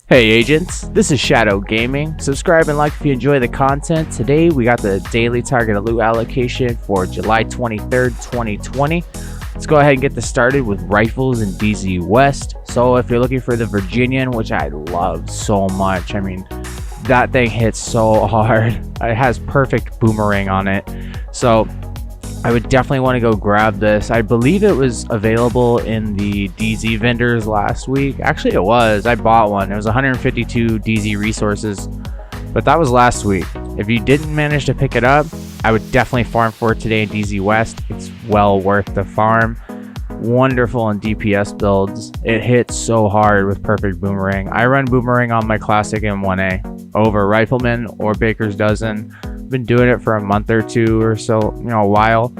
Hey agents, this is Shadow Gaming. Subscribe and like if you enjoy the content. Today we got the daily target loot allocation for July 23rd, 2020. Let's go ahead and get this started with rifles in DZ West. So if you're looking for the Virginian, which I love so much, I mean, that thing hits so hard. It has perfect boomerang on it. So I would definitely want to go grab this. I believe it was available in the DZ vendors last week. Actually, it was. I bought one. It was 152 DZ resources, but that was last week. If you didn't manage to pick it up, I would definitely farm for it today in DZ West. It's well worth the farm. Wonderful in DPS builds. It hits so hard with perfect boomerang. I run boomerang on my classic M1A over Rifleman or Baker's Dozen. Been doing it for a month or two or so, a while.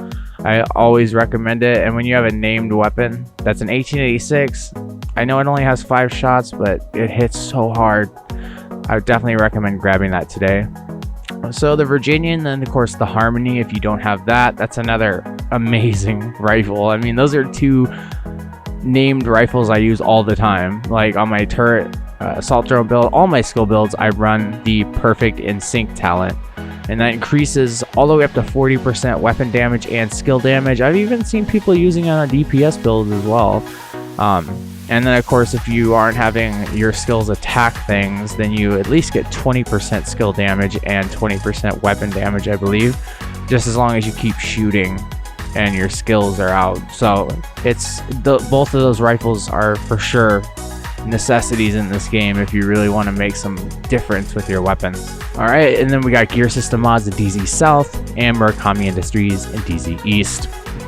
I always recommend it. And when you have a named weapon that's an 1886, I know it only has 5 shots, but it hits so hard. I would definitely recommend grabbing that today. So the Virginian, then of course the Harmony. If you don't have that, that's another amazing rifle. I mean, those are two named rifles I use all the time. Like on my turret assault drone build, all my skill builds, I run the perfect in sync talent, and that increases all the way up to 40% weapon damage and skill damage. I've even seen people using it on DPS builds as well. And then of course, if you aren't having your skills attack things, then you at least get 20% skill damage and 20% weapon damage, I believe, just as long as you keep shooting and your skills are out. So it's both of those rifles are for sure necessities in this game if you really want to make some difference with your weapons. All right, and then we got gear system mods in DZ South and Murakami Industries in DZ East.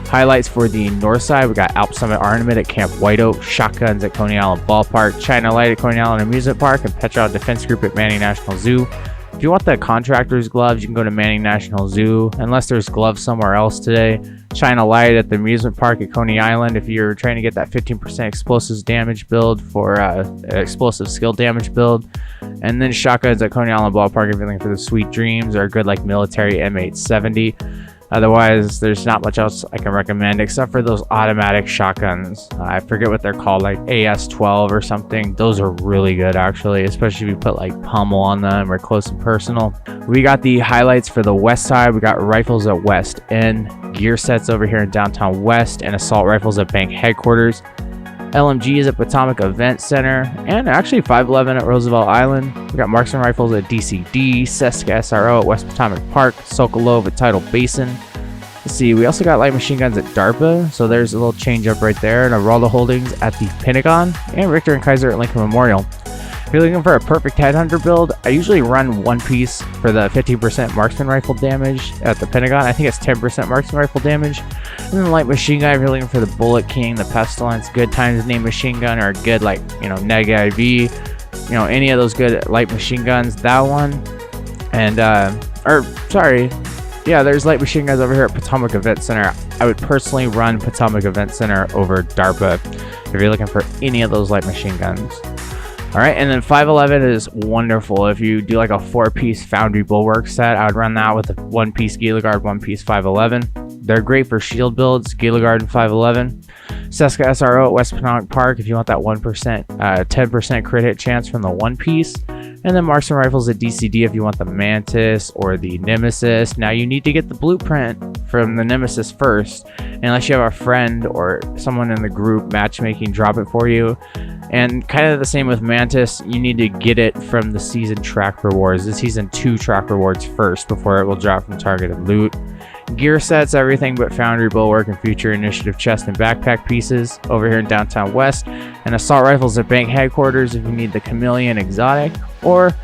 Highlights for the north side, we got Alp Summit Armament at Camp White Oak, Shotguns at Coney Island Ballpark, China Light at Coney Island Amusement Park, and Petrol Defense Group at Manning National Zoo. If you want the contractor's gloves, you can go to Manning National Zoo, unless there's gloves somewhere else today. China Light at the amusement park at Coney Island if you're trying to get that 15% explosives damage build for explosive skill damage build. And then Shotguns at Coney Island Ballpark if you're looking for the Sweet Dreams or a good like military M870. Otherwise, there's not much else I can recommend except for those automatic shotguns. I forget what they're called, like AS-12 or something. Those are really good, actually, especially if you put like pummel on them or close and personal. We got the highlights for the west side. We got rifles at West End, gear sets over here in downtown West, and assault rifles at Bank Headquarters. LMGs at Potomac Event Center, and actually 511 at Roosevelt Island. We got marksman rifles at DCD, Seska SRO at West Potomac Park, Sokolov at Tidal Basin. Let's see, we also got light machine guns at DARPA, so there's a little change up right there, and Araldo Holdings at the Pentagon, and Richter and Kaiser at Lincoln Memorial. If you're looking for a perfect headhunter build, I usually run one piece for the 15% marksman rifle damage at the Pentagon. I think it's 10% marksman rifle damage. And then light machine gun, if you're looking for the Bullet King, the Pestilence, Good Times Name machine gun, or a good like, Neg IV, any of those good light machine guns, that one. And, there's light machine guns over here at Potomac Event Center. I would personally run Potomac Event Center over DARPA if you're looking for any of those light machine guns. All right, and then 511 is wonderful. If you do like a 4-piece Foundry Bulwark set, I would run that with a 1-piece Gila Guard, 1-piece 511. They're great for shield builds, Gila Guard and 511. Seska SRO at West Potomac Park if you want that 10% crit hit chance from the 1-piece. And then marksman rifles at DCD if you want the Mantis or the Nemesis. Now you need to get the blueprint from the Nemesis first, unless you have a friend or someone in the group matchmaking drop it for you. And kind of the same with Mantis, you need to get it from the season track rewards, the season 2 track rewards first before it will drop from targeted loot. Gear sets, everything but Foundry Bulwark and Future Initiative chest and backpack pieces over here in downtown West, and assault rifles at Bank Headquarters if you need the Chameleon exotic, or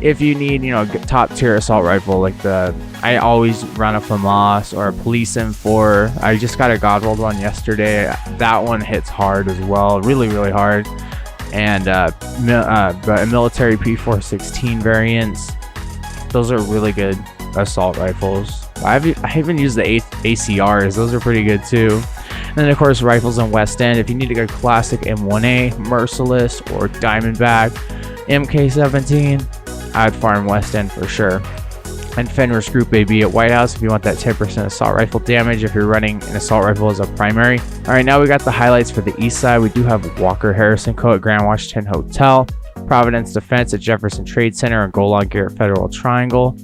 if you need top tier assault rifle like I always run a FAMAS or a Police M4. I just got a Godwald one yesterday. That one hits hard as well, really hard. And a military P416 variants, those are really good assault rifles. I even used the ACRs. Those are pretty good too. And then of course rifles in West End. If you need to go classic M1A, Merciless, or Diamondback, MK17, I'd farm West End for sure. And Fenris Group AB at White House if you want that 10% assault rifle damage if you're running an assault rifle as a primary. All right, now we got the highlights for the east side. We do have Walker Harrison Co. at Grand Washington Hotel. Providence Defense at Jefferson Trade Center and Golan Gear at Federal Triangle.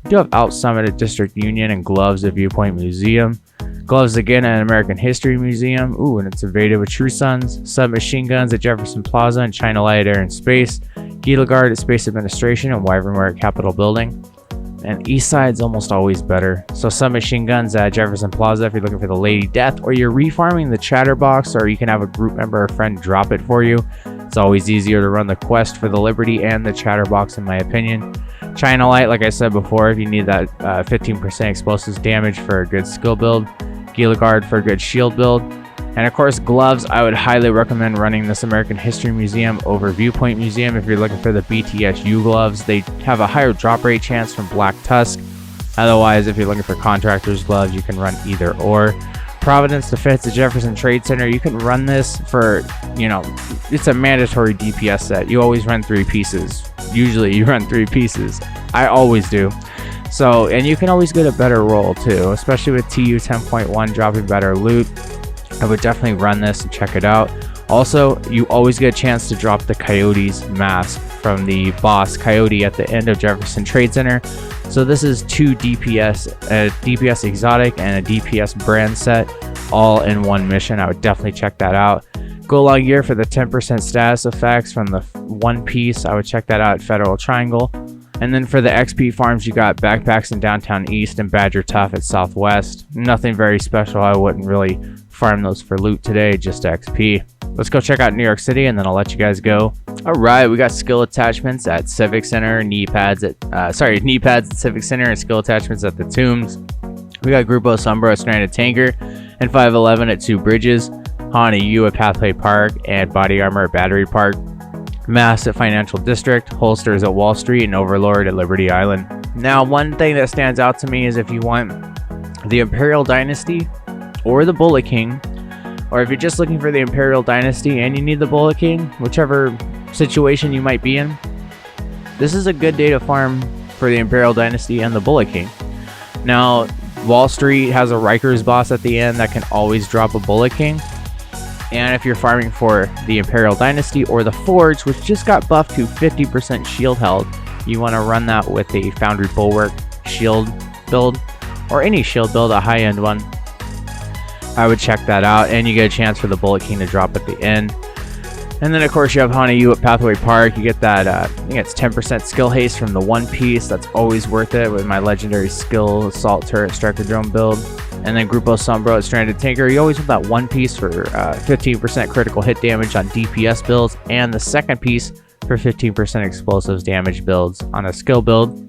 We do have Out Summit at District Union and Gloves at Viewpoint Museum. Gloves again at American History Museum. Ooh, and it's invaded with True Sons. Submachine guns at Jefferson Plaza and China Light Air and Space. Gila Guard at Space Administration and Wyvernware at Capitol Building. And East Side's almost always better. So submachine guns at Jefferson Plaza if you're looking for the Lady Death, or you're refarming the Chatterbox, or you can have a group member or friend drop it for you. It's always easier to run the quest for the Liberty and the Chatterbox in my opinion. China Light, like I said before, if you need that 15% explosives damage for a good skill build. Gila Guard for a good shield build. And of course, Gloves, I would highly recommend running this American History Museum over Viewpoint Museum if you're looking for the BTSU gloves. They have a higher drop rate chance from Black Tusk. Otherwise, if you're looking for contractors gloves, you can run either or. Providence Defense at Jefferson Trade Center, you can run this for, it's a mandatory DPS set. You always run 3 pieces. Usually you run 3 pieces. I always do. So, and you can always get a better roll too, especially with TU 10.1 dropping better loot. I would definitely run this and check it out. Also, you always get a chance to drop the Coyote's mask from the boss Coyote at the end of Jefferson Trade Center. So this is 2 DPS, a DPS exotic and a DPS brand set, all in one mission. I would definitely check that out. Golan Gear for the 10% status effects from the one piece. I would check that out at Federal Triangle. And then for the XP farms, you got backpacks in Downtown East and Badger Tough at Southwest. Nothing very special. I wouldn't really farm those for loot today, just XP. Let's go check out New York City and then I'll let you guys go. All right, we got skill attachments at Civic Center, knee pads at Civic Center, and skill attachments at the Tombs. We got Grupo Sombra at Stranded Tanker and 511 at Two Bridges, Haunted U at Pathway Park, and Body Armor at Battery Park. Mass at Financial District, Holsters at Wall Street, and Overlord at Liberty Island. Now, one thing that stands out to me is if you want the Imperial Dynasty or the Bullet King, or if you're just looking for the Imperial Dynasty and you need the Bullet King, whichever situation you might be in, this is a good day to farm for the Imperial Dynasty and the Bullet King. Now, Wall Street has a Riker's boss at the end that can always drop a Bullet King. And if you're farming for the Imperial Dynasty or the Forge, which just got buffed to 50% shield health, you want to run that with a Foundry Bulwark shield build, or any shield build, a high-end one. I would check that out, and you get a chance for the Bullet King to drop at the end. And then, of course, you have Haunted U at Pathway Park. You get that, I think it's 10% skill haste from the one piece. That's always worth it with my legendary skill Assault Turret Striker Drone build. And then Grupo Sombra at Stranded Tanker. You always want that one piece for 15% critical hit damage on DPS builds, and the second piece for 15% explosives damage builds on a skill build.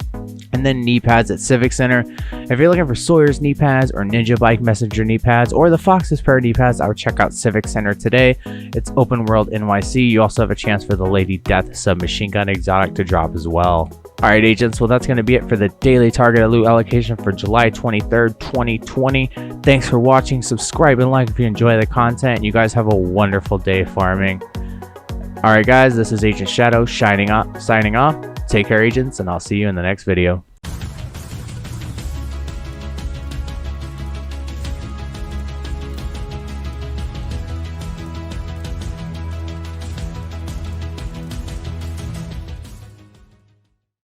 And then knee pads at Civic Center. If you're looking for Sawyer's knee pads or Ninja Bike Messenger knee pads or the Fox's Pair knee pads, I would check out Civic Center today. It's Open World NYC. You also have a chance for the Lady Death submachine gun exotic to drop as well. Alright agents, well that's going to be it for the daily targeted loot allocation for July 23rd, 2020. Thanks for watching. Subscribe and like if you enjoy the content. You guys have a wonderful day farming. Alright guys, this is Agent Shadow signing off. Take care agents, and I'll see you in the next video.